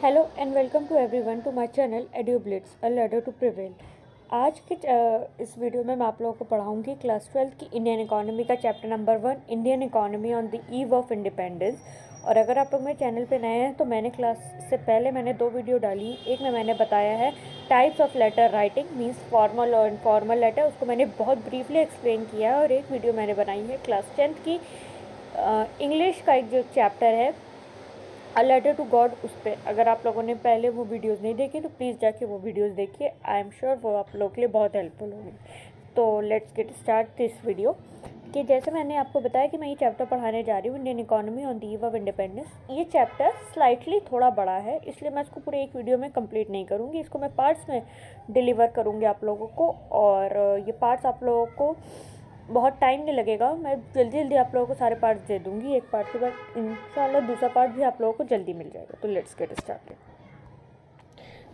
Hello and welcome to everyone to my channel Edublitz a ladder to prevail. आज के इस video में मैं आप लोगों को पढ़ाऊंगी क्लास 12 की इंडियन इकोनॉमी का chapter number 1 Indian economy on the eve of independence. और अगर आप लोग मेरे चैनल पे नए हैं तो मैंने क्लास से पहले मैंने 2 वीडियो डाली। एक में मैंने बताया है types of letter writing means formal और इनफॉर्मल लेटर, उसको मैंने बहुत ब्रीफली एक्सप्लेन किया है। और एक वीडियो मैंने बनाई है क्लास 10th की इंग्लिश का एक जो चैप्टर है अ लेटर टू गॉड, उस पर अगर आप लोगों ने पहले वो वीडियोस नहीं देखी तो प्लीज़ जाके वो वीडियोस देखिए। आई एम श्योर वो आप लोगों के लिए बहुत हेल्पफुल होगी। तो let's get start this video. कि जैसे मैंने आपको बताया कि मैं ये चैप्टर पढ़ाने जा रही हूँ Indian economy on the eve of independence. ये चैप्टर स्लाइटली थोड़ा बड़ा है, इसलिए मैं इसको पूरे एक वीडियो में कंप्लीट नहीं करूँगी, इसको मैं पार्ट्स में डिलीवर करूँगी आप लोगों को। और ये पार्ट्स आप लोगों को बहुत टाइम नहीं लगेगा, मैं जल्दी जल्दी आप लोगों को सारे पार्ट्स दे दूँगी। एक पार्ट के बाद इंशाल्लाह दूसरा पार्ट भी आप लोगों को जल्दी मिल जाएगा। तो लेट्स गेट स्टार्टेड।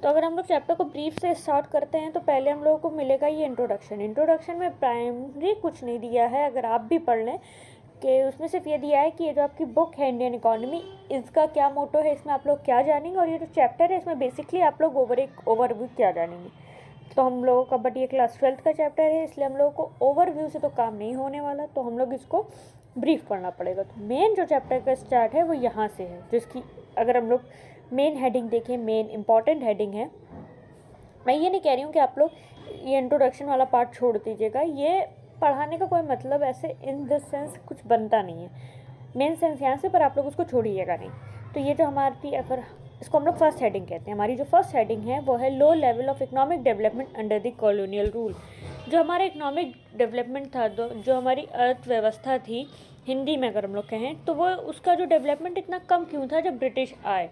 तो अगर हम लोग चैप्टर को ब्रीफ से स्टार्ट करते हैं तो पहले हम लोगों को मिलेगा ये इंट्रोडक्शन में प्राइमरी कुछ नहीं दिया है, अगर आप भी पढ़ लें कि उसमें सिर्फ ये दिया है कि ये जो आपकी बुक है इंडियन इकोनॉमी, इसका क्या मोटो है, इसमें आप लोग क्या जानेंगे, और ये जो चैप्टर है इसमें बेसिकली आप लोग ओवरव्यू क्या जानेंगे। तो हम लोगों का बट ये क्लास 12th का चैप्टर है, इसलिए हम लोगों को ओवरव्यू से तो काम नहीं होने वाला, तो हम लोग इसको ब्रीफ पढ़ना पड़ेगा। तो मेन जो चैप्टर का स्टार्ट है वो यहाँ से है, जिसकी अगर हम लोग मेन हेडिंग देखें, मेन इंपॉर्टेंट हेडिंग है। मैं ये नहीं कह रही हूँ कि आप लोग ये इंट्रोडक्शन वाला पार्ट छोड़ दीजिएगा, ये पढ़ाने का कोई मतलब ऐसे इन दिस सेंस कुछ बनता नहीं है, मेन सेंस यहाँ से, पर आप लोग उसको छोड़िएगा नहीं। तो ये जो हमारी, अगर इसको हम लोग फर्स्ट हेडिंग कहते हैं, हमारी जो फर्स्ट हेडिंग है वो है low level of economic development under the colonial rule. जो हमारा इकोनॉमिक डेवलपमेंट था, जो हमारी अर्थव्यवस्था थी हिंदी में अगर हम लोग कहें, तो वो उसका जो डेवलपमेंट इतना कम क्यों था जब ब्रिटिश आए।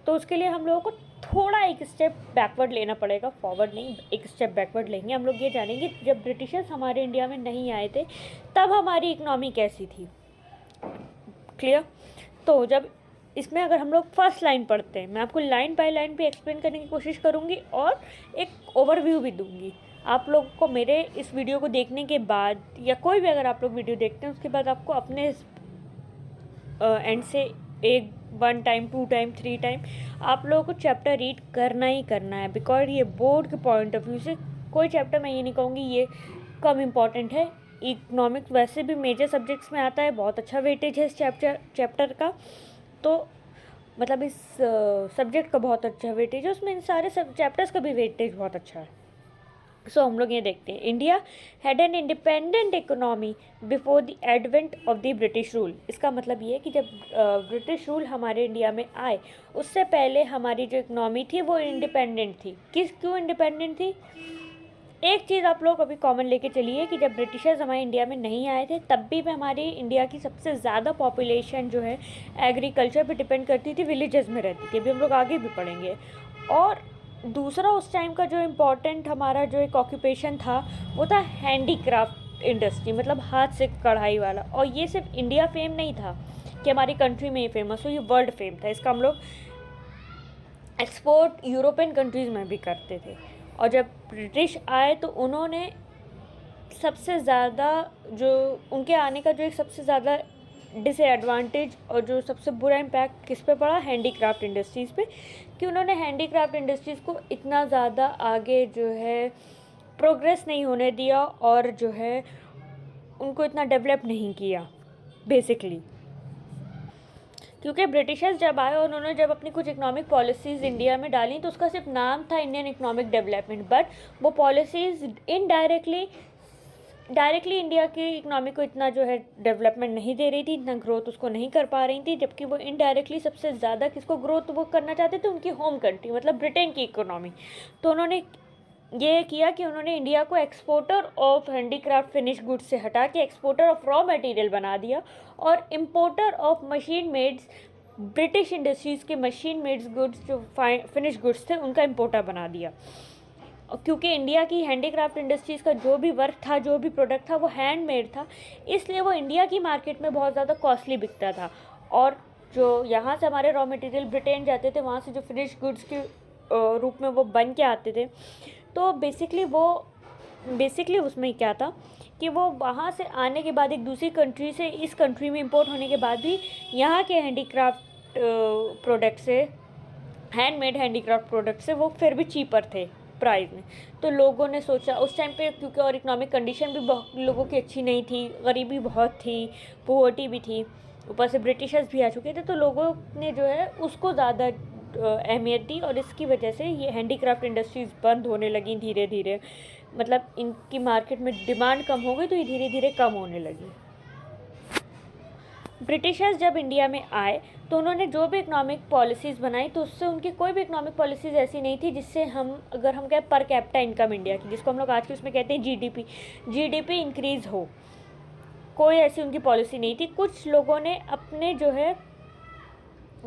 तो उसके लिए हम लोगों को थोड़ा एक स्टेप बैकवर्ड लेना पड़ेगा, फॉरवर्ड नहीं, एक स्टेप बैकवर्ड लेंगे। हम लोग ये जानेंगे जब ब्रिटिशर्स हमारे इंडिया में नहीं आए थे तब हमारी इकनॉमी कैसी थी। क्लियर? तो जब इसमें अगर हम लोग फर्स्ट लाइन पढ़ते हैं, मैं आपको लाइन बाय लाइन पे एक्सप्लेन करने की कोशिश करूँगी और एक ओवरव्यू भी दूँगी। आप लोग को मेरे इस वीडियो को देखने के बाद, या कोई भी अगर आप लोग वीडियो देखते हैं उसके बाद आपको अपने एंड से 1 टाइम 2 टाइम 3 टाइम आप लोगों को चैप्टर रीड करना ही करना है, बिकॉज ये बोर्ड के पॉइंट ऑफ व्यू से कोई चैप्टर मैं ये नहीं कहूँगी ये कम इम्पॉर्टेंट है। इकोनॉमिक्स वैसे भी मेजर सब्जेक्ट्स में आता है, बहुत अच्छा वेटेज है इस चैप्टर का, तो मतलब इस सब्जेक्ट का बहुत अच्छा वेटेज है, उसमें इन सारे सब चैप्टर्स का भी वेटेज बहुत अच्छा है। सो हम लोग ये देखते हैं, India had an independent economy before the advent of the British rule. इसका मतलब ये है कि जब ब्रिटिश रूल हमारे इंडिया में आए उससे पहले हमारी जो इकोनॉमी थी वो इंडिपेंडेंट थी। क्यों इंडिपेंडेंट थी? एक चीज़ आप लोग अभी कॉमन लेके चलिए कि जब ब्रिटिशर्स हमारे इंडिया में नहीं आए थे तब भी हमारी इंडिया की सबसे ज़्यादा पॉपुलेशन जो है एग्रीकल्चर पे डिपेंड करती थी, विलेजेस में रहती थी, अभी हम लोग आगे भी पढ़ेंगे। और दूसरा उस टाइम का जो इम्पोर्टेंट हमारा जो एक ऑक्यूपेशन था वो था हैंडीक्राफ्ट इंडस्ट्री, मतलब हाथ से कढ़ाई वाला। और ये सिर्फ इंडिया फेम नहीं था कि हमारी कंट्री में ये फेमस हो, ये वर्ल्ड फेम था। इसका हम लोग एक्सपोर्ट यूरोपियन कंट्रीज़ में भी करते थे। और जब ब्रिटिश आए तो उन्होंने सबसे ज़्यादा, जो उनके आने का जो एक सबसे ज़्यादा डिसएडवांटेज और जो सबसे बुरा इम्पैक्ट किस पे पड़ा, हैंडीक्राफ्ट इंडस्ट्रीज़ पे, कि उन्होंने हैंडीक्राफ्ट इंडस्ट्रीज़ को इतना ज़्यादा आगे जो है प्रोग्रेस नहीं होने दिया और जो है उनको इतना डेवलप नहीं किया बेसिकली। क्योंकि ब्रिटिशर्स जब आए और उन्होंने जब अपनी कुछ इकोनॉमिक पॉलिसीज़ इंडिया में डाली तो उसका सिर्फ नाम था इंडियन इकोनॉमिक डेवलपमेंट, बट वो पॉलिसीज़ डायरेक्टली इंडिया की इकोनॉमी को इतना जो है डेवलपमेंट नहीं दे रही थी, इतना ग्रोथ उसको नहीं कर पा रही थी, जबकि वो इनडायरेक्टली सबसे ज़्यादा किसको ग्रोथ वो करना चाहते थे, उनकी होम कंट्री मतलब ब्रिटेन की इकोनॉमी। तो उन्होंने ये किया कि उन्होंने इंडिया को exporter of handicraft finish goods से हटा के एक्सपोर्टर ऑफ रॉ मटेरियल बना दिया और importer of machine mades, British industries के मशीन मेड्स गुड्स जो फिनिश गुड्स थे उनका इम्पोर्टर बना दिया। क्योंकि इंडिया की हैंडीक्राफ्ट इंडस्ट्रीज़ का जो भी वर्क था, जो भी प्रोडक्ट था वो हैंडमेड था, इसलिए वो इंडिया की मार्केट में बहुत ज़्यादा कॉस्टली बिकता था। और जो यहाँ से हमारे रॉ मटेरियल ब्रिटेन जाते थे, वहाँ से जो फिनिश गुड्स के रूप में वो बन के आते थे, तो बेसिकली उसमें क्या था कि वो वहाँ से आने के बाद एक दूसरी कंट्री से इस कंट्री में इंपोर्ट होने के बाद भी यहाँ के हैंडीक्राफ्ट प्रोडक्ट से हैंडमेड हैंडीक्राफ्ट प्रोडक्ट से वो फिर भी चीपर थे प्राइस में। तो लोगों ने सोचा उस टाइम पे, क्योंकि और इकोनॉमिक कंडीशन भी बहुत लोगों की अच्छी नहीं थी, गरीबी बहुत थी, पुअर्टी भी थी, ऊपर से ब्रिटिशर्स भी आ चुके थे, तो लोगों ने जो है उसको ज़्यादा अहमियत दी और इसकी वजह से ये हैंडीक्राफ्ट इंडस्ट्रीज़ बंद होने लगी धीरे धीरे। मतलब इनकी मार्केट में डिमांड कम हो गई तो ये धीरे धीरे कम होने लगी। ब्रिटिशर्स जब इंडिया में आए तो उन्होंने जो भी इकोनॉमिक पॉलिसीज़ बनाई तो उससे उनकी कोई भी इकोनॉमिक पॉलिसीज़ ऐसी नहीं थी जिससे अगर हम कहें पर कैपिटा इनकम इंडिया की, जिसको हम लोग आज के उसमें कहते हैं जीडीपी इंक्रीज़ हो, कोई ऐसी उनकी पॉलिसी नहीं थी। कुछ लोगों ने अपने जो है,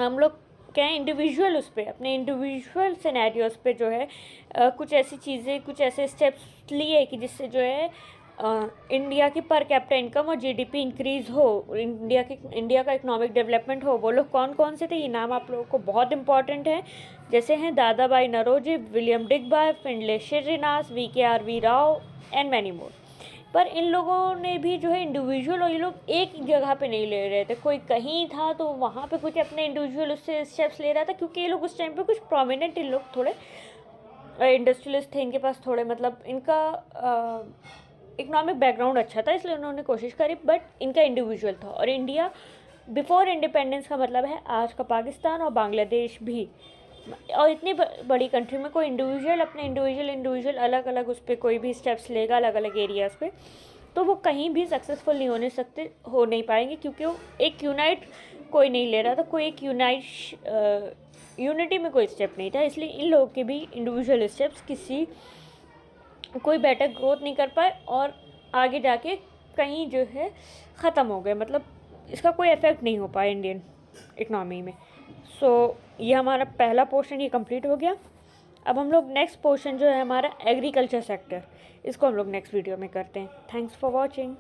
हम लोग कहें इंडिविजुअल, उस पर अपने इंडिविजुअल सिनेरियोज पे जो है कुछ ऐसी चीज़ें, कुछ ऐसे स्टेप्स लिए कि जिससे जो है इंडिया की पर कैपिटा इनकम और जीडीपी इंक्रीज़ हो, इंडिया का इकोनॉमिक डेवलपमेंट हो। वो लोग कौन कौन से थे, ये नाम आप लोगों को बहुत इंपॉर्टेंट है। जैसे हैं Dadabhai Naoroji, William Digby, Findlay Shirras, V Rao and many more. पर इन लोगों ने भी जो है इंडिविजुअल, और ये लोग एक जगह पे नहीं ले रहे थे, कोई कहीं था तो वहाँ पे कुछ अपने इंडिविजुअल उससे स्टेप्स ले रहा था, क्योंकि ये लोग उस टाइम पे कुछ प्रोमिनेंट, इन लोग थोड़े इंडस्ट्रियलिस्ट थे, इनके पास थोड़े मतलब इनका इकोनॉमिक बैकग्राउंड अच्छा था, इसलिए उन्होंने कोशिश करी, बट इनका इंडिविजुअल था। और इंडिया बिफोर इंडिपेंडेंस का मतलब है आज का पाकिस्तान और बांग्लादेश भी, और इतनी बड़ी कंट्री में कोई इंडिविजुअल अपने इंडिविजुअल अलग अलग उस पर कोई भी स्टेप्स लेगा अलग अलग एरियाज़ पे, तो वो कहीं भी सक्सेसफुल नहीं हो नहीं पाएंगे, क्योंकि वो एक यूनाइट कोई नहीं ले रहा था, कोई एक यूनिटी में कोई स्टेप नहीं था। इसलिए इन लोगों के भी इंडिविजुअल स्टेप्स कोई बेटर ग्रोथ नहीं कर पाए और आगे जाके कहीं जो है ख़त्म हो गए, मतलब इसका कोई इफेक्ट नहीं हो पाया इंडियन इकनॉमी में। ये हमारा पहला पोर्शन ये कंप्लीट हो गया। अब हम लोग नेक्स्ट पोर्शन जो है हमारा एग्रीकल्चर सेक्टर, इसको हम लोग नेक्स्ट वीडियो में करते हैं। Thanks for watching.